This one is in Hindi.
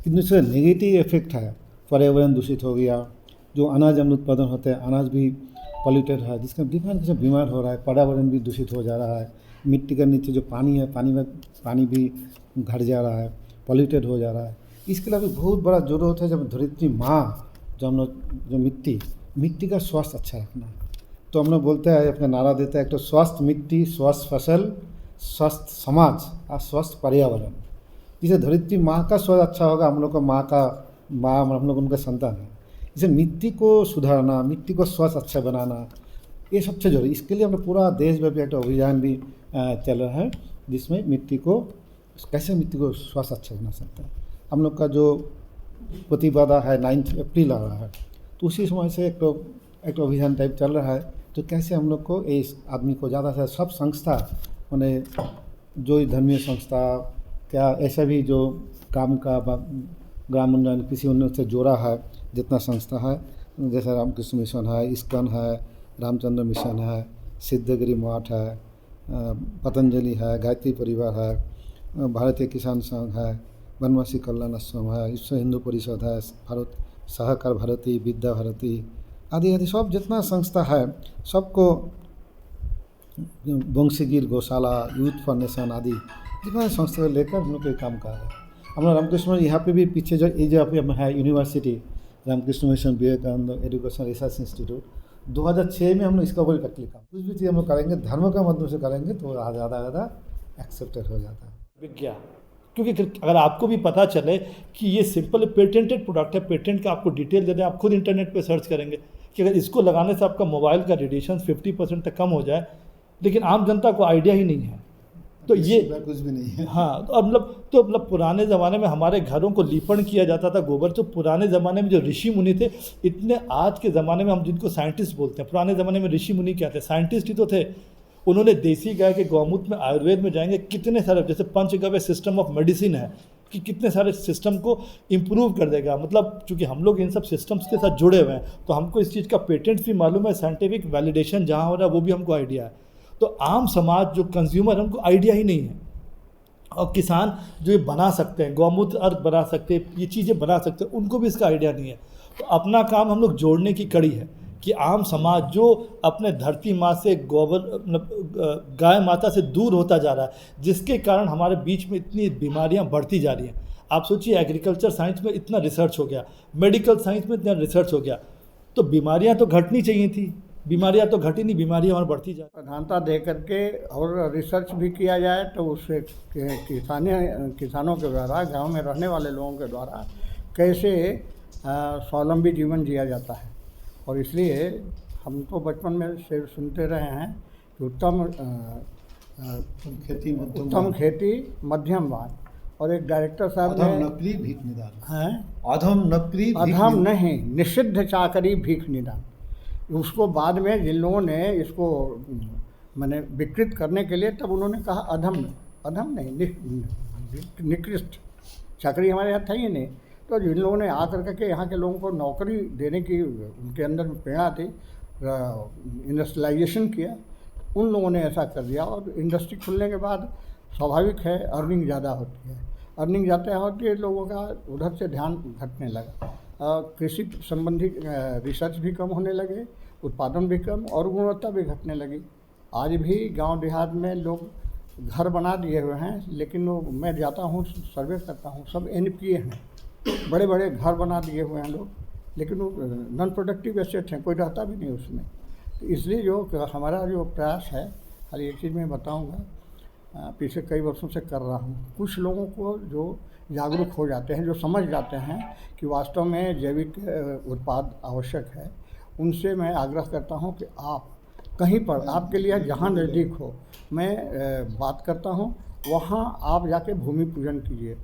कितने से नेगेटिव इफेक्ट है। पर्यावरण दूषित हो गया, जो अनाज हम उत्पादन होते हैं अनाज भी पॉल्यूटेड है, जिसका डिफरेंट से बीमार हो रहा है। पर्यावरण भी दूषित हो जा रहा है। मिट्टी के नीचे जो पानी है, पानी भी घट जा रहा है, पॉल्यूटेड हो जा रहा है। इसके लिए भी बहुत बड़ा ज़रूरत है। जब धरित्री माँ, जो हम लोग जो मिट्टी का स्वास्थ्य अच्छा रखना, तो हम लोग बोलते हैं, अपना नारा देते हैं, एक तो स्वस्थ मिट्टी, स्वस्थ फसल, स्वस्थ समाज और स्वस्थ पर्यावरण। जिसे धरित्री माँ का स्वास्थ्य अच्छा होगा, हम लोग का माँ हम लोग उनका संतान है। इसे मिट्टी को सुधारना, मिट्टी को स्वास्थ्य अच्छा बनाना, ये सबसे जरूरी। इसके लिए हमने पूरा देशव्यापी एक अभियान भी चल रहा है, जिसमें मिट्टी को स्वास्थ्य अच्छा बना सकते हैं। हम लोग का जो प्रतिपदा है 9 अप्रैल आ रहा है, तो उसी समय से एक अभियान टाइप चल रहा है। तो कैसे हम लोग को इस आदमी को ज़्यादा से सब संस्था, मैंने जो धर्मीय संस्था क्या ऐसा भी जो काम का ग्राम उन्नयन, कृषि उन्नयन से जोड़ा है, जितना संस्था है, जैसे रामकृष्ण मिशन है, इस्कॉन है, रामचंद्र मिशन है, सिद्धगिरी मठ है, पतंजलि है, गायत्री परिवार है, भारतीय किसान संघ है, वनवासी कल्याण आश्रम है, विश्व हिंदू परिषद है, भारत सहकार भारती, विद्या भारती आदि सब जितना संस्था है, सबको वंशीगिर गौशाला, यूथ फाउंडेशन आदि जितना संस्था को लेकर हम लोग कोई काम कर रहे हैं। हम लोग रामकृष्ण यहाँ पे भी पीछे जो ये पे है university, Ramakrishna mission Vivekananda education research institute, 2006 में हम लोग इसका ऊपर करके काम, कुछ भी चीज़ हम लोग करेंगे धर्म का माध्यम से करेंगे तो ज़्यादा एक्सेप्टेड हो जाता है विज्ञान। क्योंकि अगर आपको भी पता चले कि ये सिंपल पेटेंटेड प्रोडक्ट है, पेटेंट का आपको डिटेल दे दें, आप खुद इंटरनेट पे सर्च करेंगे कि अगर इसको लगाने से आपका मोबाइल का रेडिएशन 50% तक कम हो जाए, लेकिन आम जनता को आइडिया ही नहीं है। तो ये कुछ भी नहीं है। हाँ, तो मतलब पुराने ज़माने में हमारे घरों को लीपण किया जाता था गोबर। तो पुराने ज़माने में जो ऋषि मुनि थे, इतने आज के ज़माने में हम जिनको साइंटिस्ट बोलते हैं, पुराने ज़माने में ऋषि मुनि क्या थे, साइंटिस्ट ही तो थे। उन्होंने देसी गाय के गौमूत्र में, आयुर्वेद में जाएंगे, कितने सारे, जैसे पंचगव्य सिस्टम ऑफ मेडिसिन है कि कितने सारे सिस्टम को इम्प्रूव कर देगा। मतलब चूँकि हम लोग इन सब सिस्टम्स के साथ जुड़े हुए हैं, तो हमको इस चीज़ का पेटेंट भी मालूम है, साइंटिफिक वैलिडेशन जहाँ हो रहा है वो भी हमको आइडिया है। तो आम समाज जो कंज्यूमर, हमको आइडिया ही नहीं है। और किसान जो ये बना सकते हैं, गौमूत्र अर्क बना सकते हैं, ये चीज़ें बना सकते हैं, उनको भी इसका आइडिया नहीं है। तो अपना काम हम लोग जोड़ने की कड़ी है कि आम समाज जो अपने धरती माँ से, गोबर मतलब गाय माता से दूर होता जा रहा है, जिसके कारण हमारे बीच में इतनी बीमारियाँ बढ़ती जा रही हैं। आप सोचिए, एग्रीकल्चर साइंस में इतना रिसर्च हो गया, मेडिकल साइंस में इतना रिसर्च हो गया, तो बीमारियाँ तो घटनी चाहिए थी, बीमारियाँ तो घटी नहीं, बीमारियाँ और बढ़ती जा। प्रधानता दे करके और रिसर्च भी किया जाए तो उससे किसानों के द्वारा, गांव में रहने वाले लोगों के द्वारा कैसे स्वावलंबी जीवन जिया जाता है। और इसलिए हम तो बचपन में से सुनते रहे हैं कि उत्तम खेती मध्यम बात। और एक डायरेक्टर साहब ने नकली भीख निदान हैं, अधम नहीं, निषिद्ध चाकरी भीख निदान। उसको बाद में जिन लोगों ने इसको मैंने विकृत करने के लिए, तब उन्होंने कहा अधम नहीं, निकृष्ट चाकरी हमारे यहाँ था ही नहीं। तो जिन लोगों ने आकर के यहाँ के लोगों को नौकरी देने की उनके अंदर प्रेरणा थी, इंडस्ट्रियलाइजेशन किया, उन लोगों ने ऐसा कर दिया। और इंडस्ट्री खुलने के बाद स्वाभाविक है अर्निंग ज़्यादा होती है, अर्निंग ज़्यादा होती है, लोगों का उधर से ध्यान घटने लगा। कृषि संबंधी रिसर्च भी कम होने लगे, उत्पादन भी कम और गुणवत्ता भी घटने लगी। आज भी गांव देहात में लोग घर बना दिए हुए हैं, लेकिन वो मैं जाता हूँ, सर्वे करता हूँ, सब NPA हैं, बड़े बड़े घर बना दिए हुए हैं लोग, लेकिन वो नॉन प्रोडक्टिव एसेट हैं, कोई रहता भी नहीं उसमें। तो इसलिए जो हमारा जो प्रयास है, हर एक चीज़ मैं बताऊँगा, पिछले कई वर्षों से कर रहा हूँ। कुछ लोगों को जो जागरूक हो जाते हैं, जो समझ जाते हैं कि वास्तव में जैविक उत्पाद आवश्यक है, उनसे मैं आग्रह करता हूं कि आप कहीं पर, आपके लिए जहां नज़दीक हो, मैं बात करता हूं, वहां आप जाके भूमि पूजन कीजिए।